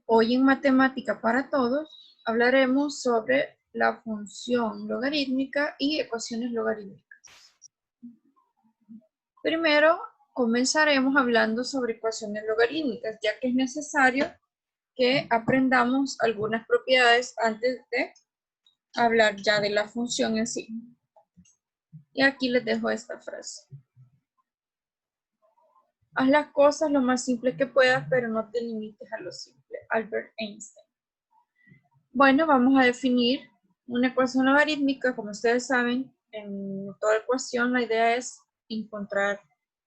Hoy en Matemática para Todos hablaremos sobre la función logarítmica y ecuaciones logarítmicas. Primero, comenzaremos hablando sobre ecuaciones logarítmicas, ya que es necesario que aprendamos algunas propiedades antes de hablar ya de la función en sí. Y aquí les dejo esta frase. Haz las cosas lo más simple que puedas, pero no te limites a lo simple. Albert Einstein. Bueno, vamos a definir una ecuación logarítmica. Como ustedes saben, en toda ecuación la idea es encontrar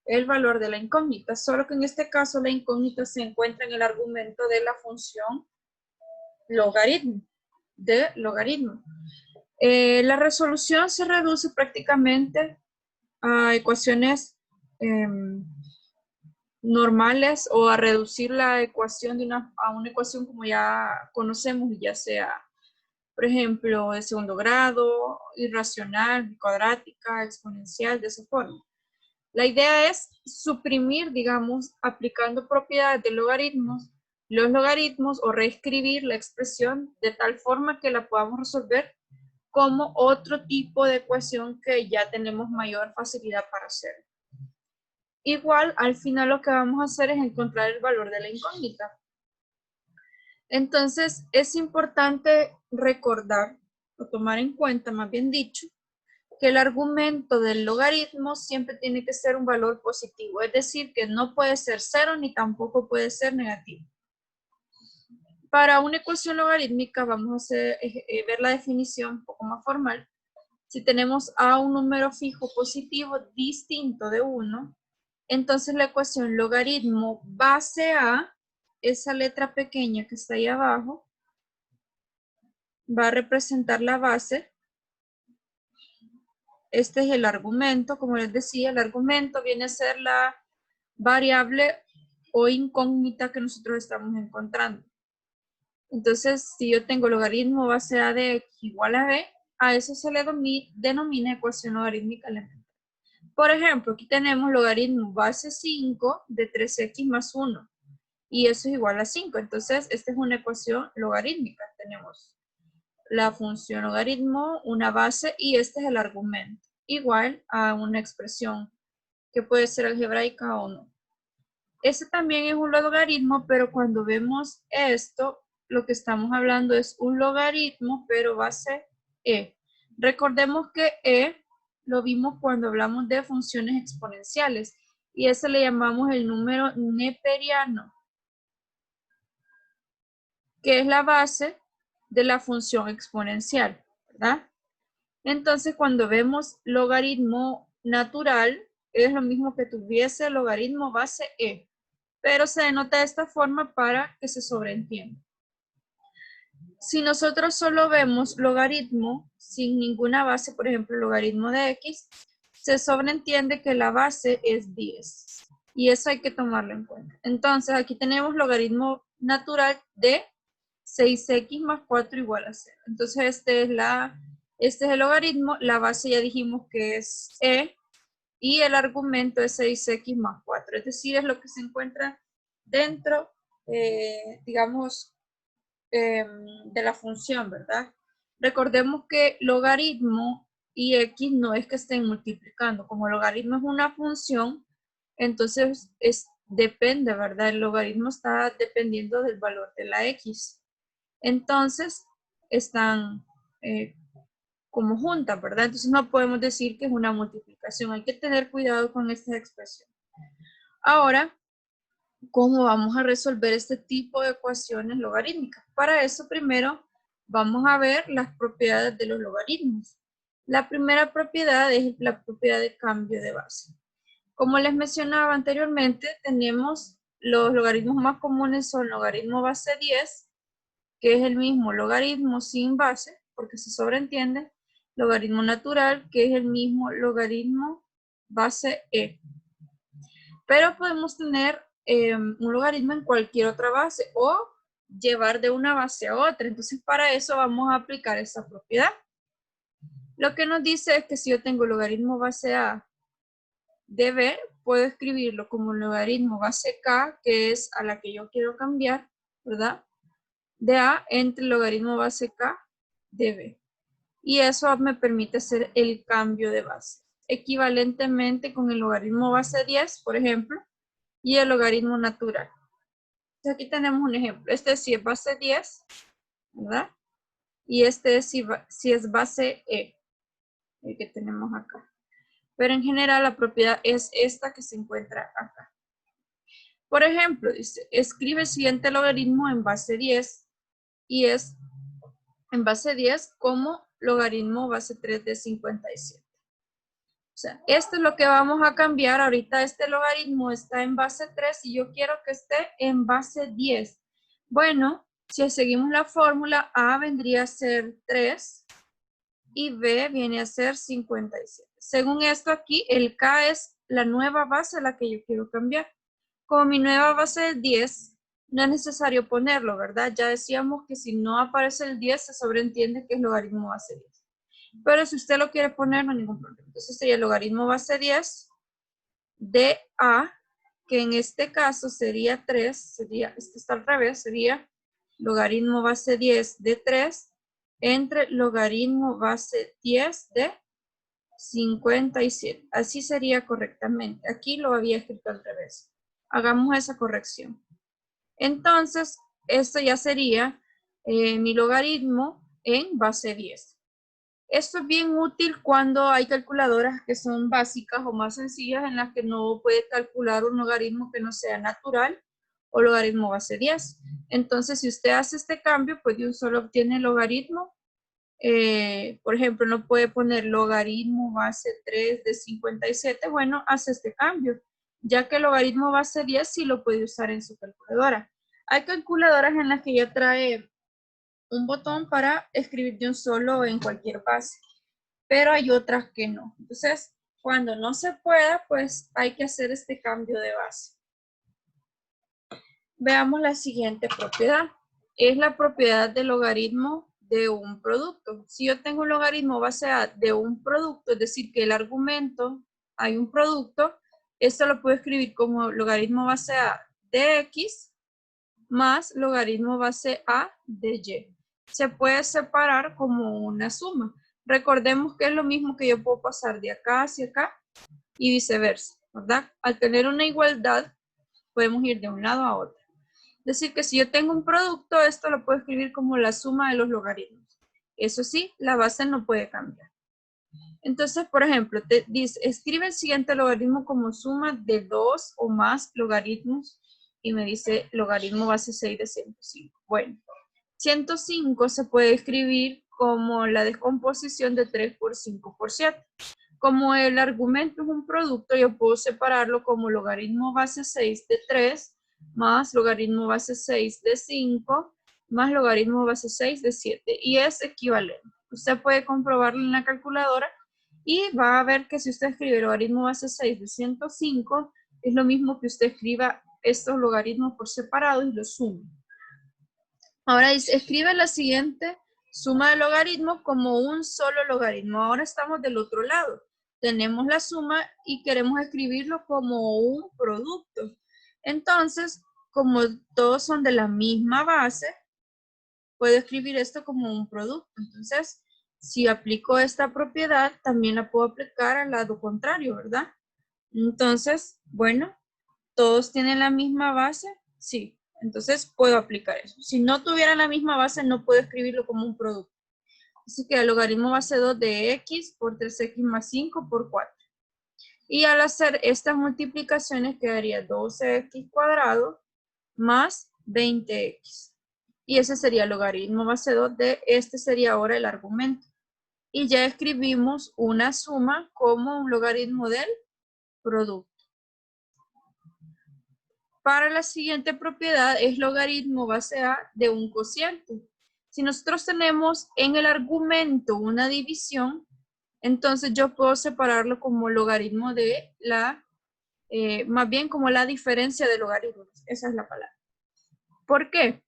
el valor de la incógnita, solo que en este caso la incógnita se encuentra en el argumento de la función logaritmo, la resolución se reduce prácticamente a ecuaciones normales o a reducir la ecuación a una ecuación como ya conocemos, ya sea, por ejemplo, de segundo grado, irracional, cuadrática, exponencial, de esa forma. La idea es suprimir, digamos, aplicando propiedades de logaritmos, los logaritmos o reescribir la expresión de tal forma que la podamos resolver como otro tipo de ecuación que ya tenemos mayor facilidad para hacer. Igual, al final lo que vamos a hacer es encontrar el valor de la incógnita. Entonces, es importante recordar, o tomar en cuenta, más bien dicho, que el argumento del logaritmo siempre tiene que ser un valor positivo, es decir, que no puede ser cero ni tampoco puede ser negativo. Para una ecuación logarítmica vamos a ver la definición un poco más formal. Si tenemos a un número fijo positivo distinto de 1, entonces la ecuación logaritmo base a, esa letra pequeña que está ahí abajo, va a representar la base. Este es el argumento, como les decía, el argumento viene a ser la variable o incógnita que nosotros estamos encontrando. Entonces, si yo tengo logaritmo base a de x igual a b, a eso se le denomina ecuación logarítmica elemental. Por ejemplo, aquí tenemos logaritmo base 5 de 3x más 1. Y eso es igual a 5. Entonces, esta es una ecuación logarítmica. Tenemos la función logaritmo, una base, y este es el argumento. Igual a una expresión que puede ser algebraica o no. Este también es un logaritmo, pero cuando vemos esto, lo que estamos hablando es un logaritmo, pero base e. Recordemos que e lo vimos cuando hablamos de funciones exponenciales, y ese le llamamos el número neperiano, que es la base de la función exponencial, ¿verdad? Entonces, cuando vemos logaritmo natural, es lo mismo que tuviese logaritmo base e, pero se denota de esta forma para que se sobreentienda. Si nosotros solo vemos logaritmo sin ninguna base, por ejemplo, logaritmo de x, se sobreentiende que la base es 10. Y eso hay que tomarlo en cuenta. Entonces, aquí tenemos logaritmo natural de 6x más 4 igual a 0. Entonces, este es el logaritmo. La base ya dijimos que es e. Y el argumento es 6x más 4. Es decir, es lo que se encuentra dentro, digamos, de la función, ¿verdad? Recordemos que logaritmo y x no es que estén multiplicando. Como logaritmo es una función, entonces depende, ¿verdad? El logaritmo está dependiendo del valor de la x. Entonces, están como juntas, ¿verdad? Entonces no podemos decir que es una multiplicación. Hay que tener cuidado con esta expresión. Ahora, ¿cómo vamos a resolver este tipo de ecuaciones logarítmicas? Para eso, primero, vamos a ver las propiedades de los logaritmos. La primera propiedad es la propiedad de cambio de base. Como les mencionaba anteriormente, tenemos los logaritmos más comunes son logaritmo base 10, que es el mismo logaritmo sin base, porque se sobreentiende, logaritmo natural, que es el mismo logaritmo base e. Pero podemos tener un logaritmo en cualquier otra base o llevar de una base a otra. Entonces, para eso vamos a aplicar esa propiedad. Lo que nos dice es que si yo tengo logaritmo base a de b, puedo escribirlo como logaritmo base k, que es a la que yo quiero cambiar, ¿verdad? de A entre el logaritmo base K de B. Y eso me permite hacer el cambio de base. Equivalentemente con el logaritmo base 10, por ejemplo, y el logaritmo natural. Entonces aquí tenemos un ejemplo. Este sí es base 10, ¿verdad? Y este es si es base E, el que tenemos acá. Pero en general la propiedad es esta que se encuentra acá. Por ejemplo, dice, escribe el siguiente logaritmo en base 10 y es en base 10 como logaritmo base 3 de 57. O sea, esto es lo que vamos a cambiar. Ahorita este logaritmo está en base 3 y yo quiero que esté en base 10. Bueno, si seguimos la fórmula, A vendría a ser 3 y B viene a ser 57. Según esto aquí, el K es la nueva base a la que yo quiero cambiar. Como mi nueva base es 10, no es necesario ponerlo, ¿verdad? Ya decíamos que si no aparece el 10, se sobreentiende que es logaritmo base 10. Pero si usted lo quiere poner, no hay ningún problema. Entonces sería el logaritmo base 10 de A, que en este caso sería 3, sería, esto está al revés, sería logaritmo base 10 de 3 entre logaritmo base 10 de 57. Así sería correctamente. Aquí lo había escrito al revés. Hagamos esa corrección. Entonces, esto ya sería mi logaritmo en base 10. Esto es bien útil cuando hay calculadoras que son básicas o más sencillas en las que no puede calcular un logaritmo que no sea natural o logaritmo base 10. Entonces, si usted hace este cambio, pues de un solo obtiene el logaritmo. Por ejemplo, no puede poner logaritmo base 3 de 57. Bueno, hace este cambio, ya que el logaritmo base 10 sí lo puede usar en su calculadora. Hay calculadoras en las que ya trae un botón para escribir de un solo en cualquier base, pero hay otras que no. Entonces, cuando no se pueda, pues hay que hacer este cambio de base. Veamos la siguiente propiedad. Es la propiedad del logaritmo de un producto. Si yo tengo un logaritmo base A de un producto, es decir, que el argumento, hay un producto, esto lo puedo escribir como logaritmo base A de X más logaritmo base A de Y. Se puede separar como una suma. Recordemos que es lo mismo que yo puedo pasar de acá hacia acá y viceversa, ¿verdad? Al tener una igualdad, podemos ir de un lado a otro. Es decir, que si yo tengo un producto, esto lo puedo escribir como la suma de los logaritmos. Eso sí, la base no puede cambiar. Entonces, por ejemplo, te dice, escribe el siguiente logaritmo como suma de 2 o más logaritmos y me dice logaritmo base 6 de 105. Bueno, 105 se puede escribir como la descomposición de 3 por 5 por 7. Como el argumento es un producto, yo puedo separarlo como logaritmo base 6 de 3 más logaritmo base 6 de 5 más logaritmo base 6 de 7 y es equivalente. Usted puede comprobarlo en la calculadora y va a ver que si usted escribe logaritmo base 6 de 105 es lo mismo que usted escriba estos logaritmos por separado y los sume. Ahora dice, escribe la siguiente suma de logaritmos como un solo logaritmo. Ahora estamos del otro lado. Tenemos la suma y queremos escribirlo como un producto. Entonces, como todos son de la misma base, puedo escribir esto como un producto. Entonces, si aplico esta propiedad, también la puedo aplicar al lado contrario, ¿verdad? Entonces, bueno, ¿todos tienen la misma base? Sí. Entonces, puedo aplicar eso. Si no tuviera la misma base, no puedo escribirlo como un producto. Así que el logaritmo base 2 de x por 3x más 5 por 4. Y al hacer estas multiplicaciones quedaría 12x cuadrado más 20x. Y ese sería el logaritmo base 2 de este sería ahora el argumento. Y ya escribimos una suma como un logaritmo del producto. Para la siguiente propiedad es logaritmo base A de un cociente. Si nosotros tenemos en el argumento una división, entonces yo puedo separarlo como logaritmo de la, más bien como la diferencia de logaritmos. Esa es la palabra. ¿Por qué?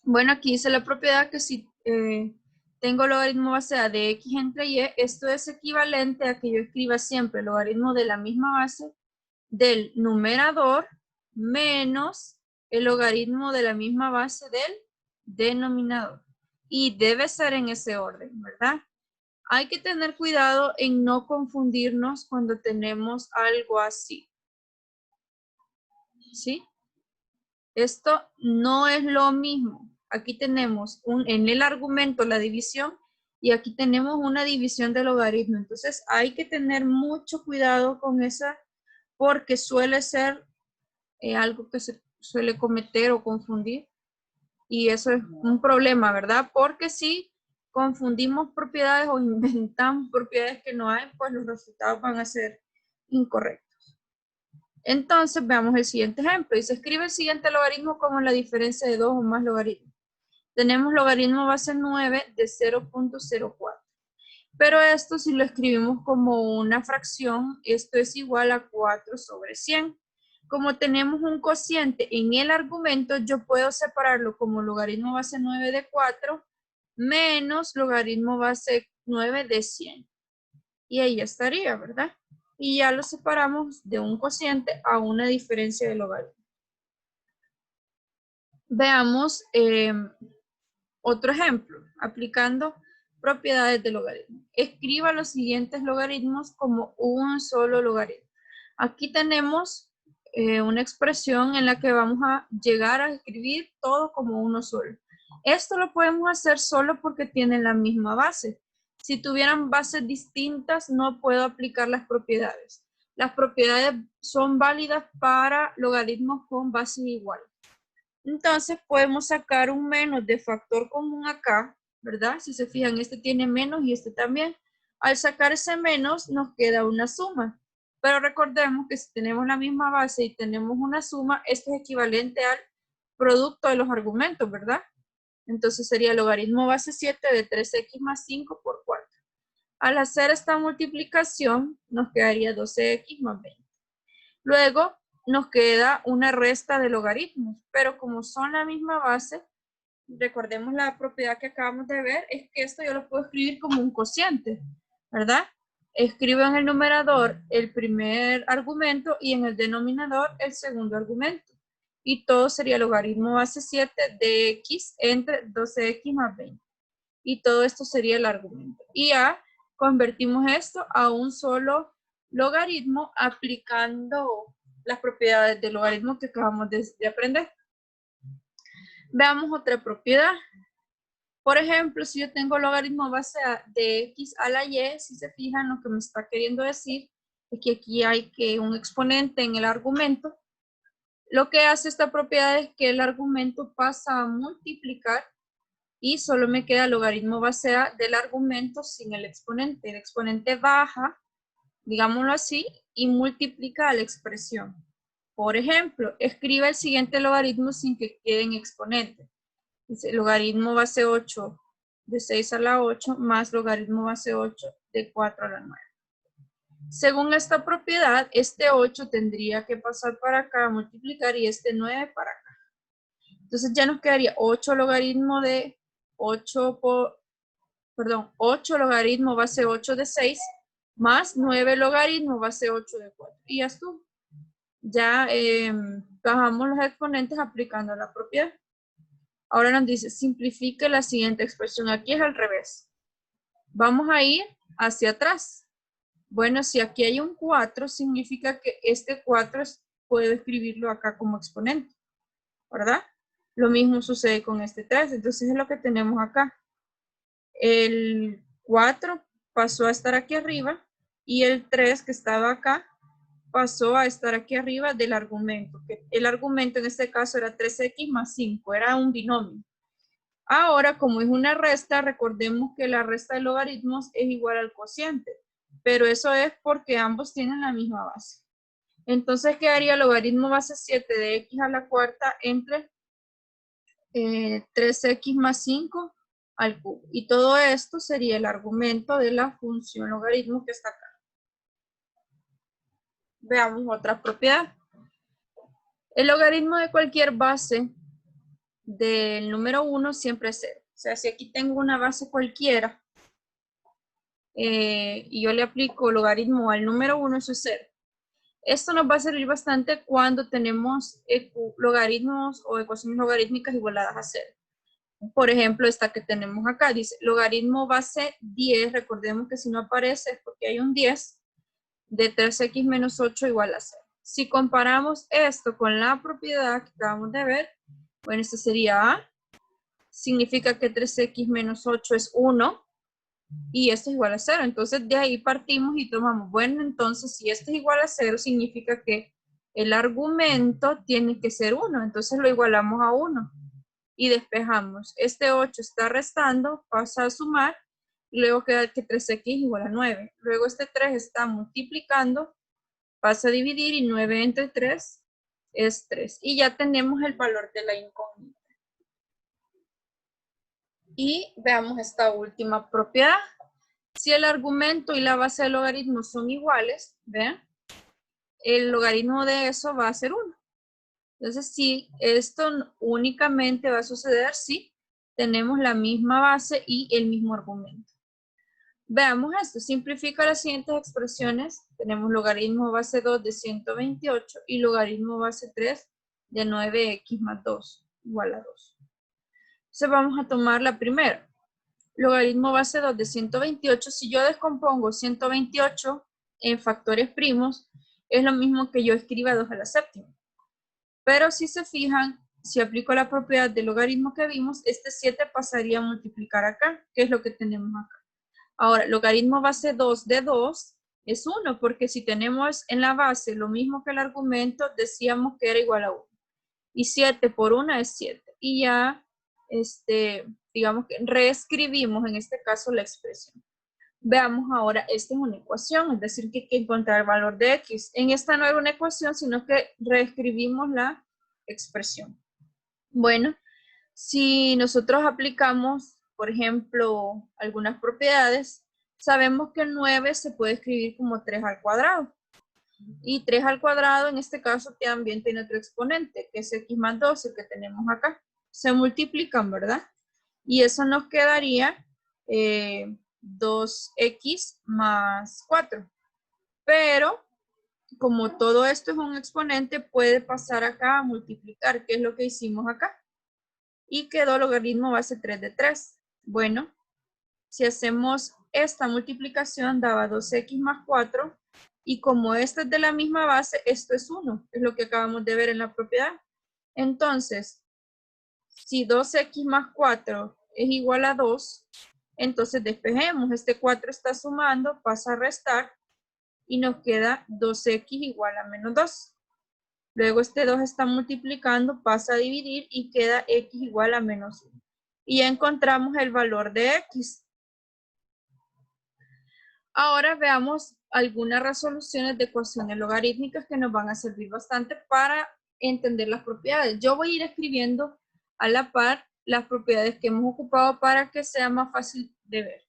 Bueno, aquí dice la propiedad que si tengo logaritmo base A de X entre Y, esto es equivalente a que yo escriba siempre el logaritmo de la misma base del numerador menos el logaritmo de la misma base del denominador. Y debe ser en ese orden, ¿verdad? Hay que tener cuidado en no confundirnos cuando tenemos algo así. ¿Sí? Esto no es lo mismo. Aquí tenemos en el argumento la división y aquí tenemos una división del logaritmo. Entonces hay que tener mucho cuidado con esa porque suele ser algo que se suele cometer o confundir. Y eso es un problema, ¿verdad? Porque si confundimos propiedades o inventamos propiedades que no hay, pues los resultados van a ser incorrectos. Entonces, veamos el siguiente ejemplo. Dice, escribe el siguiente logaritmo como la diferencia de dos o más logaritmos. Tenemos logaritmo base 9 de 0.04. Pero esto si lo escribimos como una fracción, esto es igual a 4 sobre 100. Como tenemos un cociente en el argumento, yo puedo separarlo como logaritmo base 9 de 4 menos logaritmo base 9 de 100. Y ahí estaría, ¿verdad? Y ya lo separamos de un cociente a una diferencia de logaritmo. Veamos otro ejemplo, aplicando propiedades de logaritmo. Escriba los siguientes logaritmos como un solo logaritmo. Aquí tenemos una expresión en la que vamos a llegar a escribir todo como uno solo. Esto lo podemos hacer solo porque tienen la misma base. Si tuvieran bases distintas, no puedo aplicar las propiedades. Las propiedades son válidas para logaritmos con bases iguales. Entonces podemos sacar un menos de factor común acá, ¿verdad? Si se fijan, este tiene menos y este también. Al sacar ese menos nos queda una suma. Pero recordemos que si tenemos la misma base y tenemos una suma, esto es equivalente al producto de los argumentos, ¿verdad? Entonces sería el logaritmo base 7 de 3x más 5 por 4. Al hacer esta multiplicación nos quedaría 12x más 20. Luego nos queda una resta de logaritmos, pero como son la misma base, recordemos la propiedad que acabamos de ver, es que esto yo lo puedo escribir como un cociente, ¿verdad? Escribo en el numerador el primer argumento y en el denominador el segundo argumento. Y todo sería logaritmo base 7 de x entre 12x más 20. Y todo esto sería el argumento. Y ya convertimos esto a un solo logaritmo aplicando las propiedades del logaritmo que acabamos de aprender. Veamos otra propiedad. Por ejemplo, si yo tengo logaritmo base de x a la y, si se fijan, lo que me está queriendo decir es que aquí hay un exponente en el argumento. Lo que hace esta propiedad es que el argumento pasa a multiplicar y solo me queda logaritmo base a del argumento sin el exponente. El exponente baja, digámoslo así, y multiplica a la expresión. Por ejemplo, escriba el siguiente logaritmo sin que quede en exponente. Dice logaritmo base 8 de 6 a la 8 más logaritmo base 8 de 4 a la 9. Según esta propiedad, este 8 tendría que pasar para acá, multiplicar, y este 9 para acá. Entonces ya nos quedaría 8 logaritmo de 8 logaritmo base 8 de 6 más 9 logaritmo base 8 de 4. Y ya estuvo. Ya bajamos los exponentes aplicando la propiedad. Ahora nos dice, simplifique la siguiente expresión. Aquí es al revés. Vamos a ir hacia atrás. Bueno, si aquí hay un 4, significa que este 4 puedo escribirlo acá como exponente, ¿verdad? Lo mismo sucede con este 3. Entonces es lo que tenemos acá. El 4 pasó a estar aquí arriba y el 3 que estaba acá pasó a estar aquí arriba del argumento. El argumento en este caso era 3x más 5, era un binomio. Ahora, como es una resta, recordemos que la resta de logaritmos es igual al cociente, pero eso es porque ambos tienen la misma base. Entonces quedaría logaritmo base 7 de x a la cuarta entre 3x más 5 al cubo. Y todo esto sería el argumento de la función logaritmo que está acá. Veamos otra propiedad. El logaritmo de cualquier base del número 1 siempre es 0. O sea, si aquí tengo una base cualquiera y yo le aplico logaritmo al número 1, eso es 0. Esto nos va a servir bastante cuando tenemos logaritmos o ecuaciones logarítmicas igualadas a 0. Por ejemplo, esta que tenemos acá, dice logaritmo base 10, recordemos que si no aparece es porque hay un 10, de 3x menos 8 igual a 0. Si comparamos esto con la propiedad que acabamos de ver, bueno, esto sería A, significa que 3x menos 8 es 1, y esto es igual a 0. Entonces, de ahí partimos y tomamos, bueno, entonces, si esto es igual a 0, significa que el argumento tiene que ser 1. Entonces, lo igualamos a 1 y despejamos. Este 8 está restando, pasa a sumar, y luego queda que 3x igual a 9. Luego este 3 está multiplicando, pasa a dividir y 9 entre 3 es 3. Y ya tenemos el valor de la incógnita. Y veamos esta última propiedad. Si el argumento y la base del logaritmo son iguales, ¿vean? El logaritmo de eso va a ser 1. Entonces, sí, esto únicamente va a suceder si tenemos la misma base y el mismo argumento. Veamos esto. Simplifica las siguientes expresiones. Tenemos logaritmo base 2 de 128 y logaritmo base 3 de 9x más 2 igual a 2. Entonces, vamos a tomar la primera. Logaritmo base 2 de 128, si yo descompongo 128 en factores primos, es lo mismo que yo escriba 2 a la séptima. Pero si se fijan, si aplico la propiedad del logaritmo que vimos, este 7 pasaría a multiplicar acá, que es lo que tenemos acá. Ahora, logaritmo base 2 de 2 es 1, porque si tenemos en la base lo mismo que el argumento, decíamos que era igual a 1. Y 7 por 1 es 7. Y ya, digamos que reescribimos en este caso la expresión. Veamos ahora, esta es una ecuación, es decir, que hay que encontrar el valor de x. En esta no era una ecuación, sino que reescribimos la expresión. Bueno, si nosotros aplicamos, por ejemplo, algunas propiedades, sabemos que 9 se puede escribir como 3 al cuadrado. Y 3 al cuadrado en este caso también tiene otro exponente, que es x más 2, el que tenemos acá. Se multiplican, ¿verdad? Y eso nos quedaría 2x más 4. Pero, como todo esto es un exponente, puede pasar acá a multiplicar, que es lo que hicimos acá. Y quedó logaritmo base 3 de 3. Bueno, si hacemos esta multiplicación, daba 2x más 4. Y como esta es de la misma base, esto es 1. Es lo que acabamos de ver en la propiedad. Entonces, si 2x más 4 es igual a 2, entonces despejemos. Este 4 está sumando, pasa a restar y nos queda 2x igual a menos 2. Luego este 2 está multiplicando, pasa a dividir y queda x igual a menos 1. Y ya encontramos el valor de x. Ahora veamos algunas resoluciones de ecuaciones logarítmicas que nos van a servir bastante para entender las propiedades. Yo voy a ir escribiendo a la par las propiedades que hemos ocupado para que sea más fácil de ver.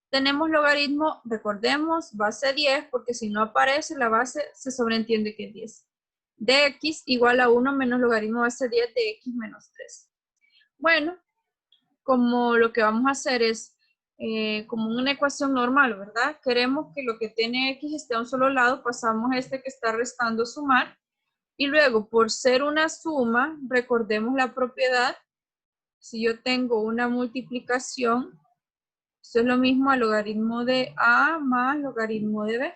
Tenemos logaritmo, recordemos, base 10, porque si no aparece la base se sobreentiende que es 10. De x igual a 1 menos logaritmo base 10 de x menos 3. Bueno, como lo que vamos a hacer es como una ecuación normal, ¿verdad? Queremos que lo que tiene x esté a un solo lado, pasamos este que está restando sumar, y luego por ser una suma, recordemos la propiedad, si yo tengo una multiplicación, esto es lo mismo al logaritmo de a más logaritmo de b.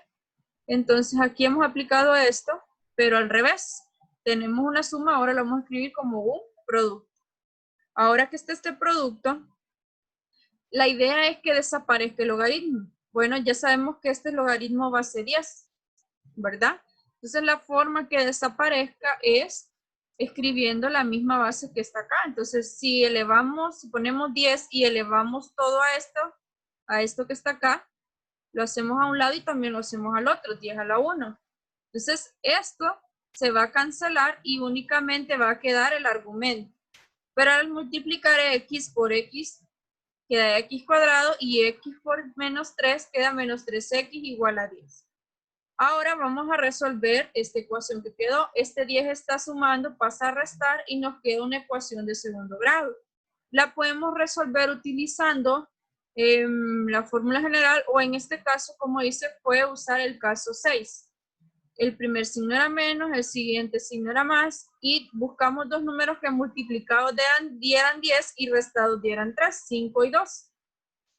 Entonces aquí hemos aplicado esto, pero al revés. Tenemos una suma, ahora lo vamos a escribir como un producto. Ahora que está este producto, la idea es que desaparezca el logaritmo. Bueno, ya sabemos que este logaritmo base 10, ¿verdad? Entonces la forma que desaparezca es escribiendo la misma base que está acá. Entonces si elevamos, si ponemos 10 y elevamos todo a esto que está acá, lo hacemos a un lado y también lo hacemos al otro, 10 a la 1. Entonces esto se va a cancelar y únicamente va a quedar el argumento. Pero al multiplicar x por x, queda x cuadrado y x por menos 3 queda menos 3x igual a 10. Ahora vamos a resolver esta ecuación que quedó. Este 10 está sumando, pasa a restar y nos queda una ecuación de segundo grado. La podemos resolver utilizando la fórmula general o en este caso, como dice, puede usar el caso 6. el primer signo era menos, el siguiente signo era más, y buscamos dos números que multiplicados dieran 10 y restados dieran 3, 5 y 2.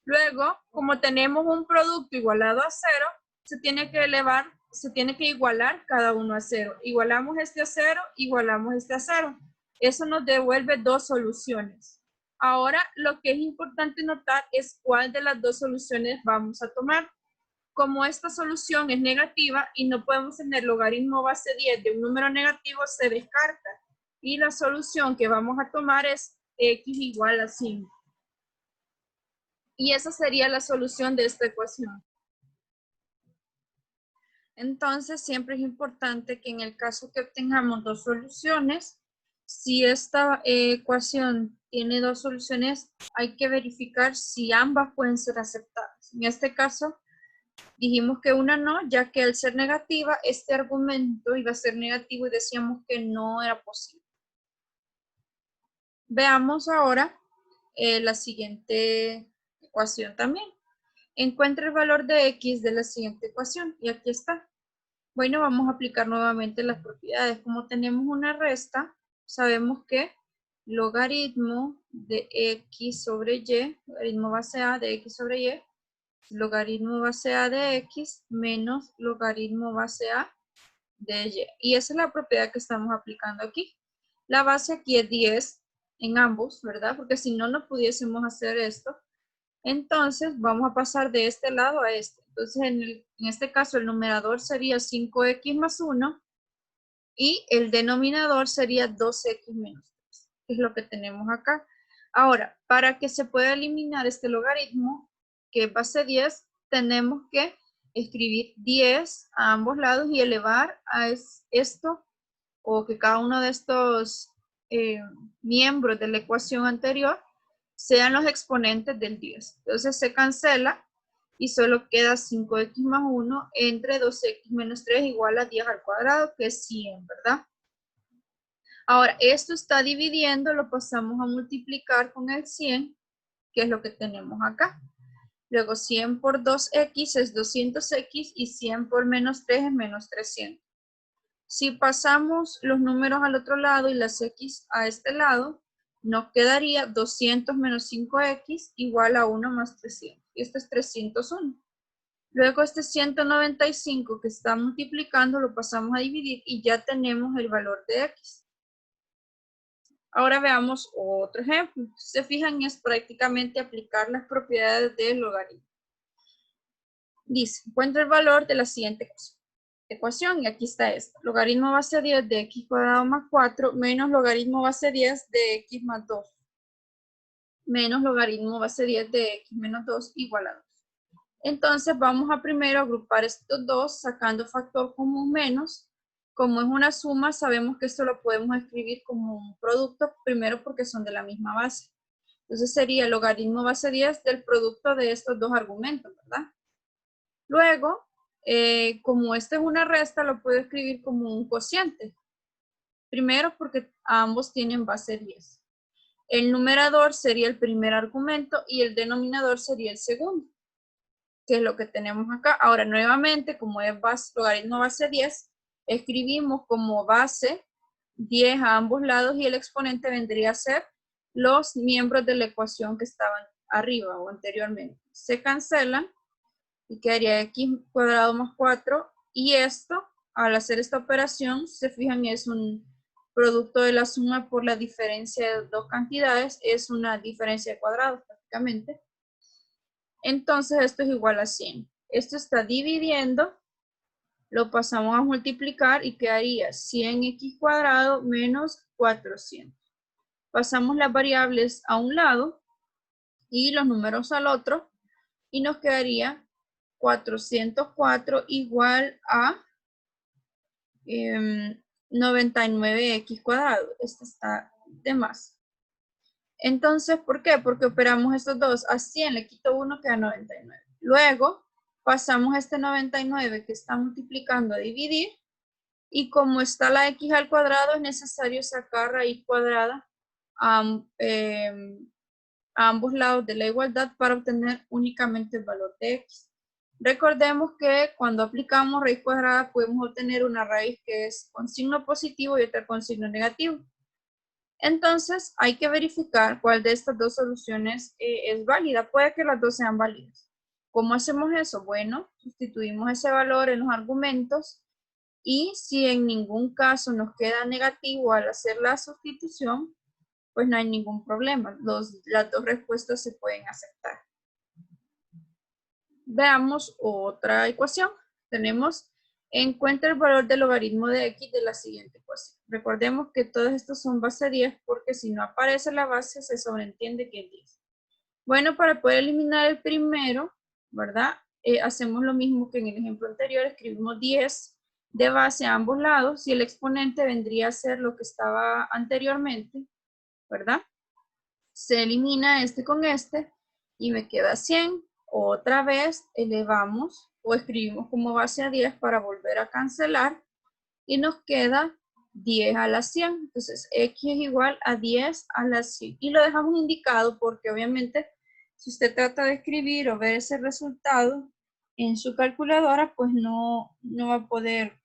Luego, como tenemos un producto igualado a 0, se tiene que igualar cada uno a 0. Igualamos este a 0, igualamos este a 0. Eso nos devuelve dos soluciones. Ahora, lo que es importante notar es cuál de las dos soluciones vamos a tomar. Como esta solución es negativa y no podemos tener logaritmo base 10 de un número negativo, se descarta. Y la solución que vamos a tomar es x igual a 5. Y esa sería la solución de esta ecuación. Entonces, siempre es importante que en el caso que obtengamos dos soluciones, si esta ecuación tiene dos soluciones, hay que verificar si ambas pueden ser aceptadas. En este caso, dijimos que una no, ya que al ser negativa, este argumento iba a ser negativo y decíamos que no era posible. Veamos ahora la siguiente ecuación también. Encuentra el valor de x de la siguiente ecuación, y aquí está. Bueno, vamos a aplicar nuevamente las propiedades. Como tenemos una resta, sabemos que logaritmo de x sobre y, logaritmo base a de x sobre y, logaritmo base a de x menos logaritmo base a de y. Y esa es la propiedad que estamos aplicando aquí. La base aquí es 10 en ambos, ¿verdad? Porque si no, no pudiésemos hacer esto. Entonces, vamos a pasar de este lado a este. Entonces, en este caso, el numerador sería 5x más 1 y el denominador sería 2x menos 3, que es lo que tenemos acá. Ahora, para que se pueda eliminar este logaritmo, que es base 10, tenemos que escribir 10 a ambos lados y elevar a esto, o que cada uno de estos miembros de la ecuación anterior sean los exponentes del 10. Entonces se cancela y solo queda 5x más 1 entre 2x menos 3 igual a 10 al cuadrado, que es 100, ¿verdad? Ahora, esto está dividiendo, lo pasamos a multiplicar con el 100, que es lo que tenemos acá. Luego 100 por 2x es 200x y 100 por menos 3 es menos 300. Si pasamos los números al otro lado y las x a este lado, nos quedaría 200 menos 5x igual a 1 más 300. Y esto es 301. Luego este 195 que está multiplicando lo pasamos a dividir y ya tenemos el valor de x. Ahora veamos otro ejemplo. Si se fijan, es prácticamente aplicar las propiedades del logaritmo. Dice, encuentra el valor de la siguiente ecuación, y aquí está esto. Logaritmo base 10 de x cuadrado más 4 menos logaritmo base 10 de x más 2 menos logaritmo base 10 de x menos 2 igual a 2. Entonces vamos a primero agrupar estos dos sacando factor común menos. Como es una suma, sabemos que esto lo podemos escribir como un producto, primero porque son de la misma base. Entonces sería logaritmo base 10 del producto de estos dos argumentos, ¿verdad? Luego, como esta es una resta, lo puedo escribir como un cociente. Primero porque ambos tienen base 10. El numerador sería el primer argumento y el denominador sería el segundo, que es lo que tenemos acá. Ahora, nuevamente, como es logaritmo base 10, escribimos como base 10 a ambos lados y el exponente vendría a ser los miembros de la ecuación que estaban arriba o anteriormente. Se cancelan y quedaría x cuadrado más 4, y esto, al hacer esta operación, se fijan, es un producto de la suma por la diferencia de dos cantidades, es una diferencia de cuadrados prácticamente. Entonces esto es igual a 100. Esto está dividiendo, lo pasamos a multiplicar y quedaría 100x cuadrado menos 400. Pasamos las variables a un lado y los números al otro y nos quedaría 404 igual a 99x cuadrado. Esto está de más. Entonces, ¿por qué? Porque operamos estos dos. A 100 le quito 1, queda 99. Luego, pasamos este 99 que está multiplicando a dividir. Y como está la x al cuadrado, es necesario sacar raíz cuadrada a ambos lados de la igualdad para obtener únicamente el valor de x. Recordemos que cuando aplicamos raíz cuadrada podemos obtener una raíz que es con signo positivo y otra con signo negativo. Entonces hay que verificar cuál de estas dos soluciones es válida. Puede que las dos sean válidas. ¿Cómo hacemos eso? Bueno, sustituimos ese valor en los argumentos y si en ningún caso nos queda negativo al hacer la sustitución, pues no hay ningún problema. Las dos respuestas se pueden aceptar. Veamos otra ecuación. Tenemos, encuentra el valor del logaritmo de x de la siguiente ecuación. Recordemos que todos estos son base 10 porque si no aparece la base se sobreentiende que es 10. Bueno, para poder eliminar el primero, ¿verdad? Hacemos lo mismo que en el ejemplo anterior, escribimos 10 de base a ambos lados y el exponente vendría a ser lo que estaba anteriormente, ¿verdad? Se elimina este con este y me queda 100. Otra vez elevamos o escribimos como base a 10 para volver a cancelar y nos queda 10 a la 100. Entonces x es igual a 10 a la 100 y lo dejamos indicado porque obviamente si usted trata de escribir o ver ese resultado en su calculadora, pues no va a poder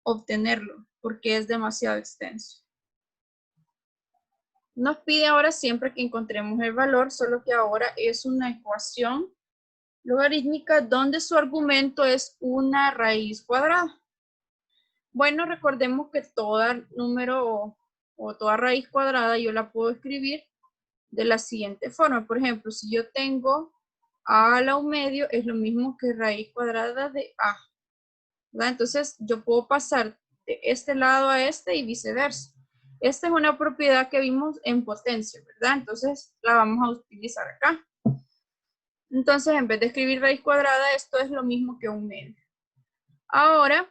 obtenerlo porque es demasiado extenso. Nos pide ahora siempre que encontremos el valor, solo que ahora es una ecuación logarítmica donde su argumento es una raíz cuadrada. Bueno, recordemos que todo número o toda raíz cuadrada yo la puedo escribir de la siguiente forma. Por ejemplo, si yo tengo a la un medio, es lo mismo que raíz cuadrada de a, ¿verdad? Entonces yo puedo pasar de este lado a este y viceversa. Esta es una propiedad que vimos en potencia, ¿verdad? Entonces la vamos a utilizar acá. Entonces, en vez de escribir raíz cuadrada, esto es lo mismo que un medio. Ahora,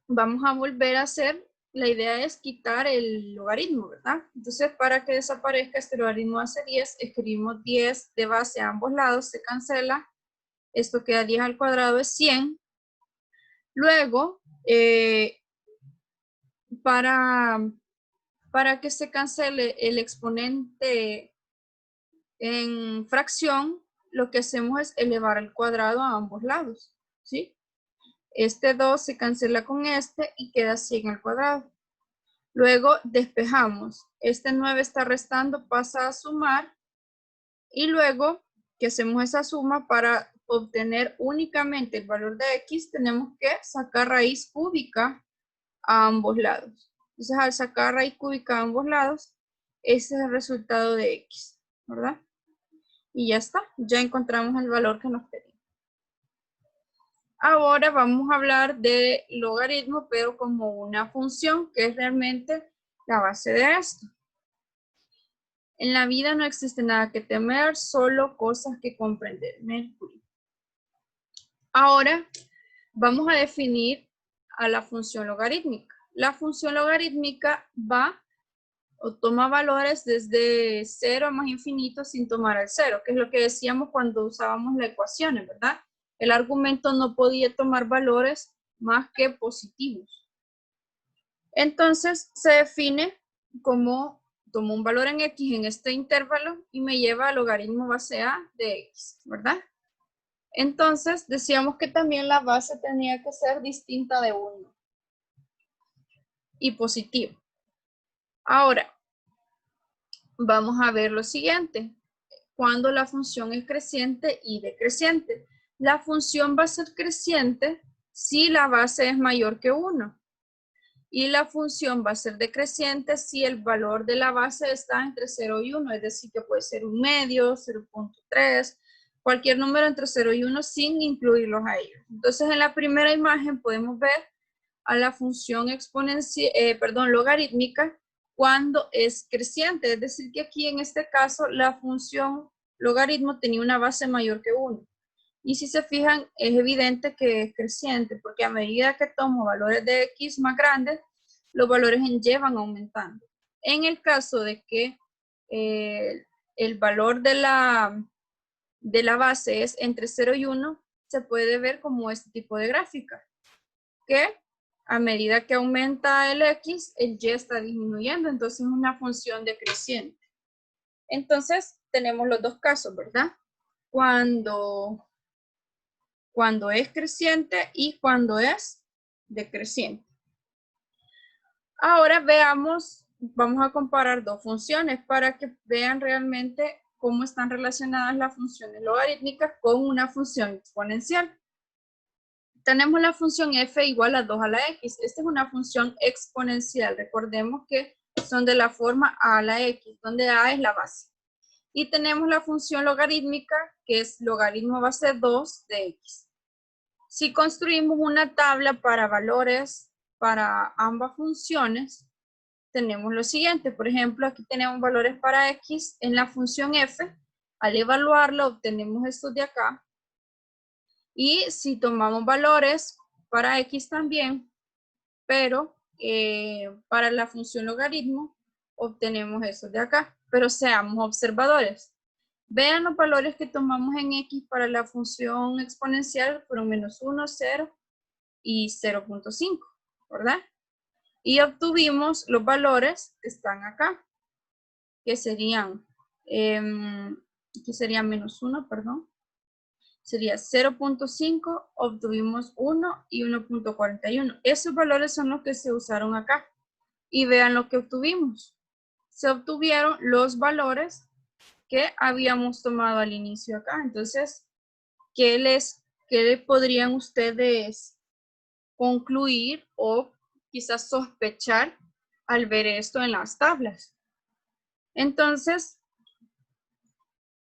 vamos a volver a hacer, la idea es quitar el logaritmo, ¿verdad? Entonces, para que desaparezca este logaritmo hace 10, escribimos 10 de base a ambos lados, se cancela. Esto queda 10 al cuadrado, es 100. Luego, para que se cancele el exponente en fracción, lo que hacemos es elevar al cuadrado a ambos lados, ¿sí? Este 2 se cancela con este y queda 100 al cuadrado. Luego despejamos. Este 9 está restando, pasa a sumar. Y luego que hacemos esa suma para obtener únicamente el valor de x, tenemos que sacar raíz cúbica a ambos lados. Entonces, al sacar raíz cúbica a ambos lados, ese es el resultado de x, ¿verdad? Y ya está, ya encontramos el valor que nos pedimos. Ahora vamos a hablar de logaritmo, pero como una función, que es realmente la base de esto. En la vida no existe nada que temer, solo cosas que comprender. Mercurio. Ahora vamos a definir a la función logarítmica. La función logarítmica va o toma valores desde 0 a más infinito sin tomar el 0, que es lo que decíamos cuando usábamos las ecuaciones, ¿verdad? El argumento no podía tomar valores más que positivos. Entonces se define como tomo un valor en x en este intervalo y me lleva al logaritmo base a de x, ¿verdad? Entonces decíamos que también la base tenía que ser distinta de 1 y positiva. Ahora, vamos a ver lo siguiente. Cuando la función es creciente y decreciente. La función va a ser creciente si la base es mayor que 1. Y la función va a ser decreciente si el valor de la base está entre 0 y 1. Es decir, que puede ser un medio, 0.3, cualquier número entre 0 y 1 sin incluirlos a ellos. Entonces, en la primera imagen podemos ver a la función logarítmica cuando es creciente. Es decir, que aquí en este caso la función logaritmo tenía una base mayor que 1. Y si se fijan, es evidente que es creciente, porque a medida que tomo valores de x más grandes, los valores en y van aumentando. En el caso de que el valor de la base es entre 0 y 1, se puede ver como este tipo de gráfica, que a medida que aumenta el x, el y está disminuyendo, entonces es una función decreciente. Entonces, tenemos los dos casos, ¿verdad? Cuando cuando es creciente y cuando es decreciente. Ahora veamos, vamos a comparar dos funciones para que vean realmente cómo están relacionadas las funciones logarítmicas con una función exponencial. Tenemos la función f igual a 2 a la x. Esta es una función exponencial. Recordemos que son de la forma a a la x, donde a es la base. Y tenemos la función logarítmica, que es logaritmo base 2 de x. Si construimos una tabla para valores para ambas funciones, tenemos lo siguiente. Por ejemplo, aquí tenemos valores para x en la función f. Al evaluarlo, obtenemos estos de acá. Y si tomamos valores para x también, pero para la función logaritmo, obtenemos estos de acá. Pero seamos observadores. Vean los valores que tomamos en x para la función exponencial, fueron -1, 0 y 0.5, ¿verdad? Y obtuvimos los valores que están acá, que serían, aquí sería -1, perdón. Sería 0.5, obtuvimos 1 y 1.41. Esos valores son los que se usaron acá. Y vean lo que obtuvimos. Se obtuvieron los valores que habíamos tomado al inicio acá. Entonces, ¿qué podrían ustedes concluir o quizás sospechar al ver esto en las tablas? Entonces,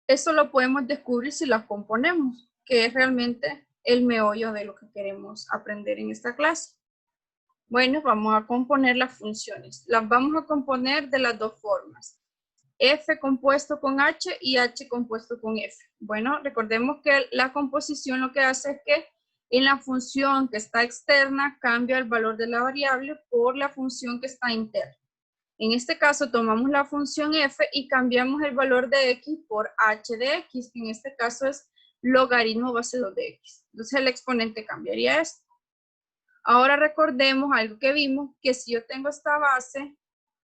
eso lo podemos descubrir si las componemos, que es realmente el meollo de lo que queremos aprender en esta clase. Bueno, vamos a componer las funciones. Las vamos a componer de las dos formas. F compuesto con H y H compuesto con F. Bueno, recordemos que la composición lo que hace es que en la función que está externa cambia el valor de la variable por la función que está interna. En este caso tomamos la función f y cambiamos el valor de x por h de x, que en este caso es logaritmo base 2 de x. Entonces el exponente cambiaría esto. Ahora recordemos algo que vimos, que si yo tengo esta base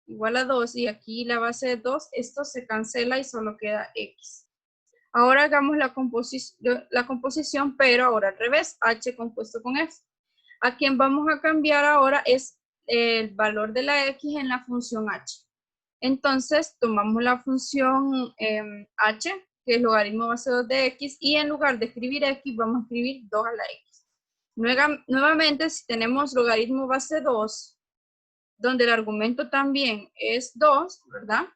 igual a 2 y aquí la base de 2, esto se cancela y solo queda x. Ahora hagamos la composición, pero ahora al revés, h compuesto con f. A quien vamos a cambiar ahora es el valor de la x en la función h. Entonces, tomamos la función h, que es logaritmo base 2 de x, y en lugar de escribir x, vamos a escribir 2 a la x. Nuevamente, si tenemos logaritmo base 2, donde el argumento también es 2, ¿verdad?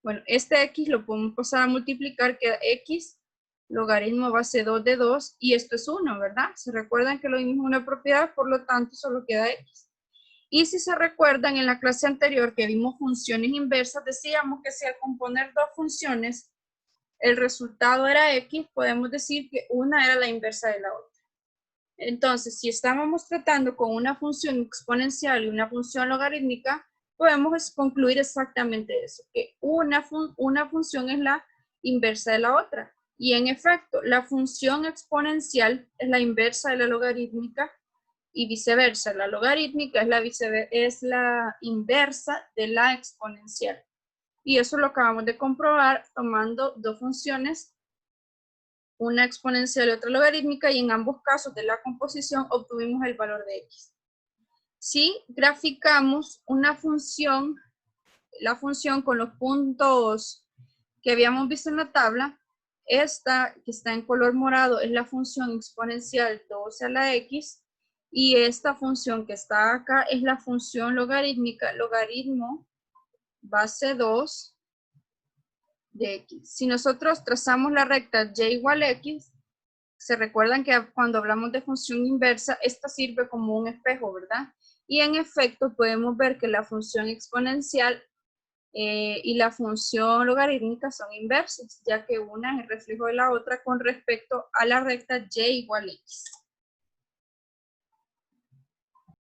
Bueno, este x lo podemos pasar a multiplicar, queda x logaritmo base 2 de 2, y esto es 1, ¿verdad? Se recuerdan que lo vimos en una propiedad, por lo tanto solo queda x. Y si se recuerdan en la clase anterior que vimos funciones inversas, decíamos que si al componer dos funciones el resultado era x, podemos decir que una era la inversa de la otra. Entonces, si estábamos tratando con una función exponencial y una función logarítmica, podemos concluir exactamente eso, que una función es la inversa de la otra. Y en efecto, la función exponencial es la inversa de la logarítmica y viceversa. La logarítmica es la inversa de la exponencial. Y eso lo acabamos de comprobar tomando dos funciones, una exponencial y otra logarítmica, y en ambos casos de la composición obtuvimos el valor de x. Si graficamos una función, la función con los puntos que habíamos visto en la tabla, esta que está en color morado es la función exponencial 12 a la x, y esta función que está acá es la función logarítmica, logaritmo base 2 de x. Si nosotros trazamos la recta y igual a x, se recuerdan que cuando hablamos de función inversa, esta sirve como un espejo, ¿verdad? Y en efecto podemos ver que la función exponencial y la función logarítmica son inversas, ya que una es el reflejo de la otra con respecto a la recta y igual a x.